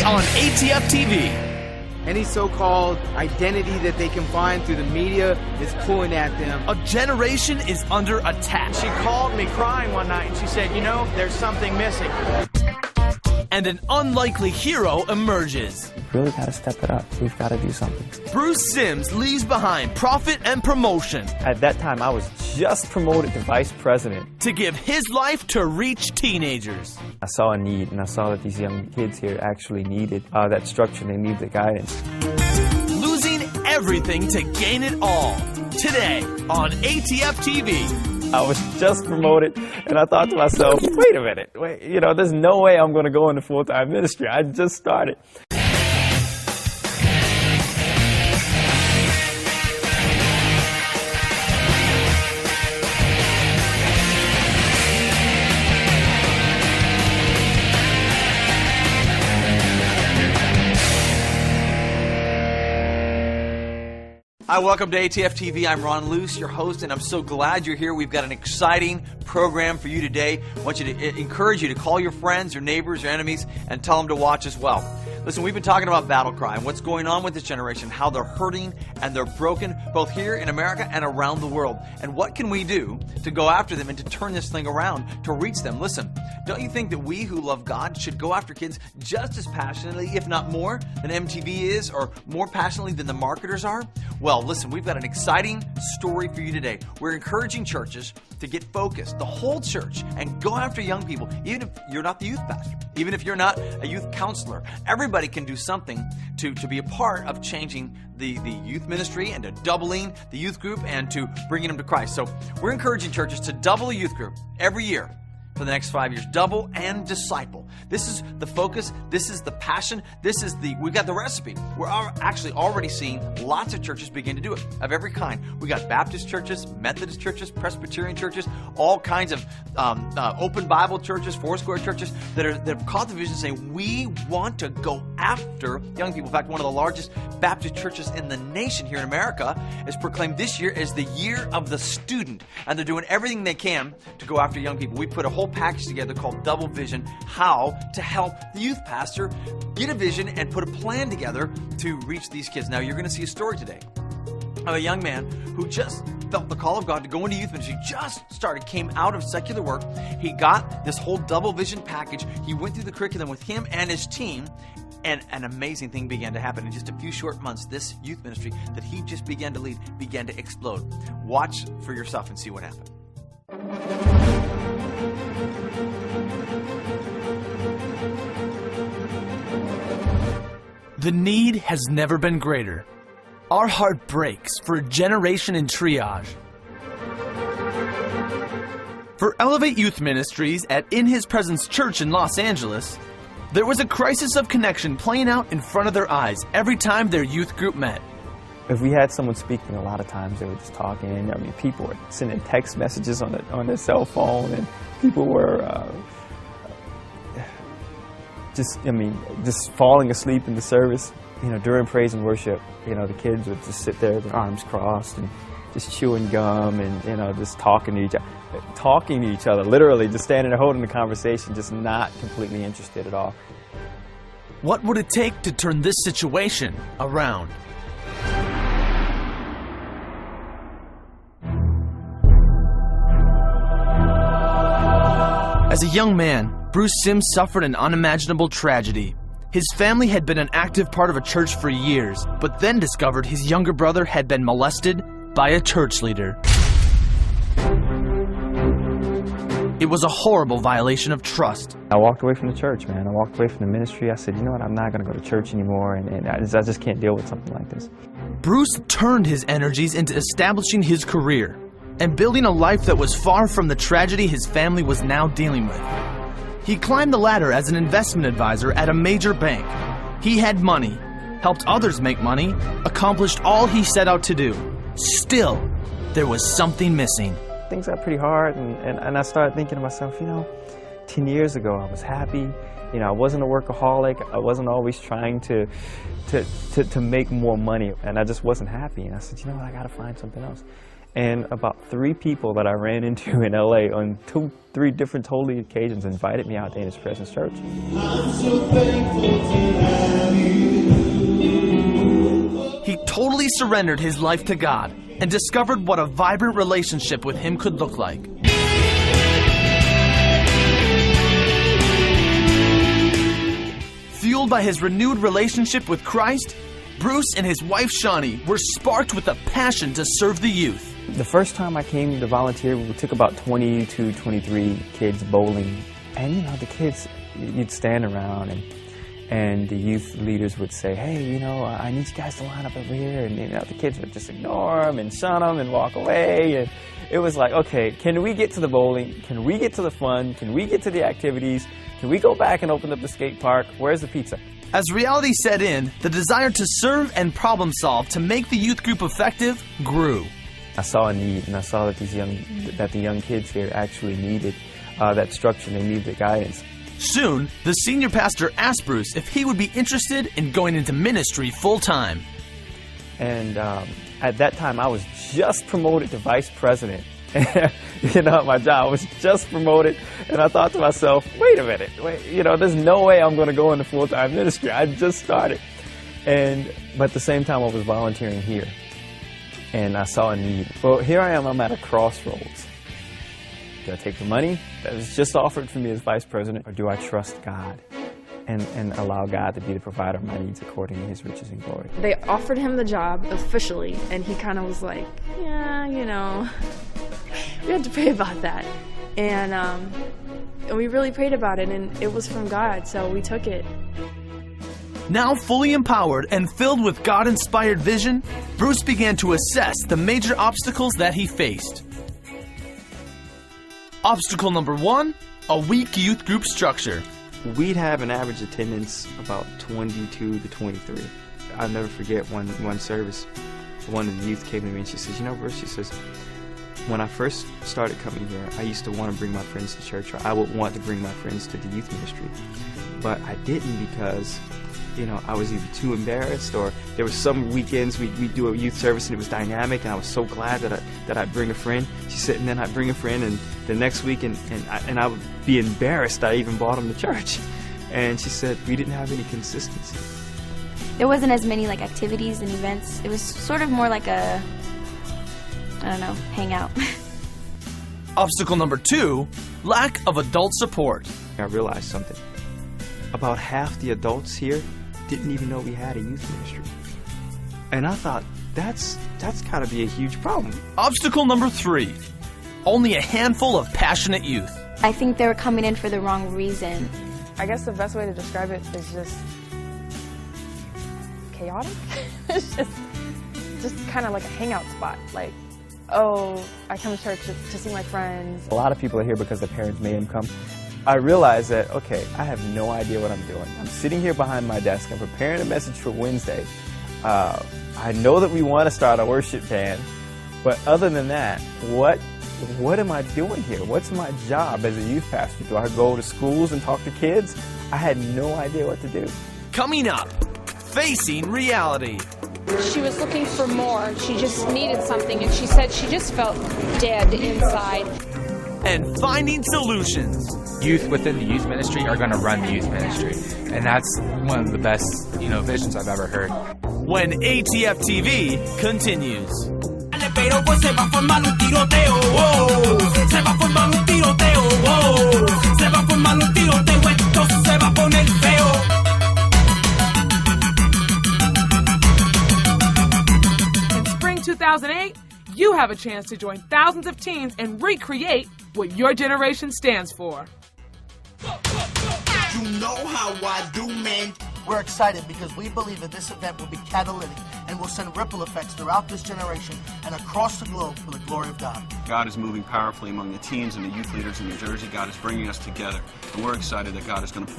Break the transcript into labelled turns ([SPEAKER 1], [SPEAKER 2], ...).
[SPEAKER 1] on ATF TV.
[SPEAKER 2] Any so-called identity that they can find through the media is pulling at them.
[SPEAKER 1] A generation is under attack.
[SPEAKER 3] She called me crying one night and she said, you know, there's something missing.
[SPEAKER 1] And an unlikely hero emerges.
[SPEAKER 4] We've really got to step it up. We've got to do something.
[SPEAKER 1] Bruce Sims leaves behind profit and promotion.
[SPEAKER 4] At that time, I was just promoted to vice president.
[SPEAKER 1] To give his life to reach teenagers.
[SPEAKER 4] I saw a need, and I saw that these young kids here actually needed that structure. They needed the guidance.
[SPEAKER 1] Losing everything to gain it all. Today on ATF TV.
[SPEAKER 4] I was just promoted, and I thought to myself, wait a minute. You know, there's no way I'm going to go into full-time ministry. I just started.
[SPEAKER 5] Hi, welcome to ATF TV. I'm Ron Luce, your host, and I'm so glad you're here. We've got an exciting program for you today. I want you to encourage you to call your friends, your neighbors, your enemies, and tell them to watch as well. Listen, we've been talking about battle cry and what's going on with this generation, how they're hurting and they're broken, both here in America and around the world. And what can we do to go after them and to turn this thing around, to reach them? Listen, don't you think that we who love God should go after kids just as passionately, if not more, than MTV is, or more passionately than the marketers are? Well, listen, we've got an exciting story for you today. We're encouraging churches to get focused, the whole church, and go after young people, even if you're not the youth pastor, even if you're not a youth counselor. Everybody can do something to be a part of changing the youth ministry and to doubling the youth group and to bringing them to Christ. So we're encouraging churches to double a youth group every year for the next 5 years. Double and disciple. This is the focus. This is the passion. We've got the recipe. We're actually already seeing lots of churches begin to do it, of every kind. We got Baptist churches, Methodist churches, Presbyterian churches, all kinds of open Bible churches, Foursquare churches that have caught the vision saying, we want to go after young people. In fact, one of the largest Baptist churches in the nation here in America has proclaimed this year as the year of the student. And they're doing everything they can to go after young people. We put a whole package together called Double Vision, how to help the youth pastor get a vision and put a plan together to reach these kids. Now, you're going to see a story today of a young man who just felt the call of God to go into youth ministry, just started, came out of secular work. He got this whole Double Vision package. He went through the curriculum with him and his team, and an amazing thing began to happen. In just a few short months, this youth ministry that he just began to lead began to explode. Watch for yourself and see what happened.
[SPEAKER 1] The need has never been greater. Our heart breaks for a generation in triage. For Elevate Youth Ministries at In His Presence Church in Los Angeles, there was a crisis of connection playing out in front of their eyes every time their youth group met.
[SPEAKER 4] If we had someone speaking, a lot of times they were just talking. I mean, people were sending text messages on their cell phone, and people were just falling asleep in the service. You know, during praise and worship, you know, the kids would just sit there with their arms crossed and just chewing gum and, you know, just talking to each other, literally just standing there holding the conversation, just not completely interested at all.
[SPEAKER 1] What would it take to turn this situation around? As a young man, Bruce Sims suffered an unimaginable tragedy. His family had been an active part of a church for years, but then discovered his younger brother had been molested by a church leader. It was a horrible violation of trust.
[SPEAKER 4] I walked away from the church, man. I walked away from the ministry. I said, you know what, I'm not going to go to church anymore, and I just can't deal with something like this.
[SPEAKER 1] Bruce turned his energies into establishing his career and building a life that was far from the tragedy his family was now dealing with. He climbed the ladder as an investment advisor at a major bank. He had money, helped others make money, accomplished all he set out to do. Still, there was something missing.
[SPEAKER 4] Things got pretty hard, and I started thinking to myself, you know, 10 years ago I was happy. You know, I wasn't a workaholic. I wasn't always trying to make more money, and I just wasn't happy. And I said, you know what, I got to find something else. And about 3 people that I ran into in LA on 3 different totally occasions invited me out to His Presence Church.
[SPEAKER 6] I'm so thankful to have you.
[SPEAKER 1] He totally surrendered his life to God and discovered what a vibrant relationship with Him could look like. Fueled by his renewed relationship with Christ, Bruce and his wife Shawnee were sparked with a passion to serve the youth.
[SPEAKER 4] The first time I came to volunteer, we took about 20 to 23 kids bowling. And you know, the kids, you'd stand around and the youth leaders would say, hey, you know, I need you guys to line up over here. And you know, the kids would just ignore them and shun them and walk away. And it was like, okay, can we get to the bowling? Can we get to the fun? Can we get to the activities? Can we go back and open up the skate park? Where's the pizza?
[SPEAKER 1] As reality set in, the desire to serve and problem solve to make the youth group effective grew.
[SPEAKER 4] I saw a need, and I saw that the young kids here actually needed that structure. They needed the guidance.
[SPEAKER 1] Soon, the senior pastor asked Bruce if he would be interested in going into ministry full-time.
[SPEAKER 4] And at that time, I was just promoted to vice president. You know, my job was just promoted, and I thought to myself, wait a minute, you know, there's no way I'm going to go into full-time ministry. I just started. But at the same time, I was volunteering here, and I saw a need. Well, here I am, I'm at a crossroads. Do I take the money that was just offered for me as vice president, or do I trust God and allow God to be the provider of my needs according to His riches and glory?
[SPEAKER 7] They offered him the job officially, and he kind of was like, yeah, you know, we had to pray about that. And we really prayed about it, and it was from God, so we took it.
[SPEAKER 1] Now fully empowered and filled with God-inspired vision, Bruce began to assess the major obstacles that he faced. Obstacle number 1, a weak youth group structure.
[SPEAKER 2] We'd have an average attendance about 22 to 23. I'll never forget one service, one of the youth came to me and she says, you know, Bruce, she says, when I first started coming here, I used to want to bring my friends to church, or I would want to bring my friends to the youth ministry. But I didn't because, you know, I was either too embarrassed, or there were some weekends we'd do a youth service and it was dynamic, and I was so glad that I'd bring a friend. She said, and then I'd bring a friend, and the next week, and I would be embarrassed I even brought them to church. And she said, we didn't have any consistency.
[SPEAKER 8] There wasn't as many like activities and events. It was sort of more like a, I don't know, hangout.
[SPEAKER 1] Obstacle number 2, lack of adult support.
[SPEAKER 2] I realized something. About half the adults here didn't even know we had a youth ministry. And I thought, that's got to be a huge problem.
[SPEAKER 1] Obstacle number 3, only a handful of passionate youth.
[SPEAKER 8] I think they were coming in for the wrong reason.
[SPEAKER 7] I guess the best way to describe it is just chaotic. It's just kind of like a hangout spot. Like, oh, I come to church to see my friends.
[SPEAKER 4] A lot of people are here because their parents made them come. I realized that, okay, I have no idea what I'm doing. I'm sitting here behind my desk. I'm preparing a message for Wednesday. I know that we want to start a worship band, but other than that, what am I doing here? What's my job as a youth pastor? Do I go to schools and talk to kids? I had no idea what to do.
[SPEAKER 1] Coming up, facing reality.
[SPEAKER 9] She was looking for more. She just needed something, and she said she just felt dead inside.
[SPEAKER 1] And finding solutions.
[SPEAKER 10] Youth within the youth ministry are going to run the youth ministry, and that's one of the best, visions I've ever heard.
[SPEAKER 1] When ATFtv continues.
[SPEAKER 11] In spring 2008, you have a chance to join thousands of teens and recreate what your generation stands for.
[SPEAKER 6] You know how I do, man.
[SPEAKER 12] We're excited because we believe that this event will be catalytic and will send ripple effects throughout this generation and across the globe for the glory of God.
[SPEAKER 13] God is moving powerfully among the teens and the youth leaders in New Jersey. God is bringing us together, and we're excited that God is going to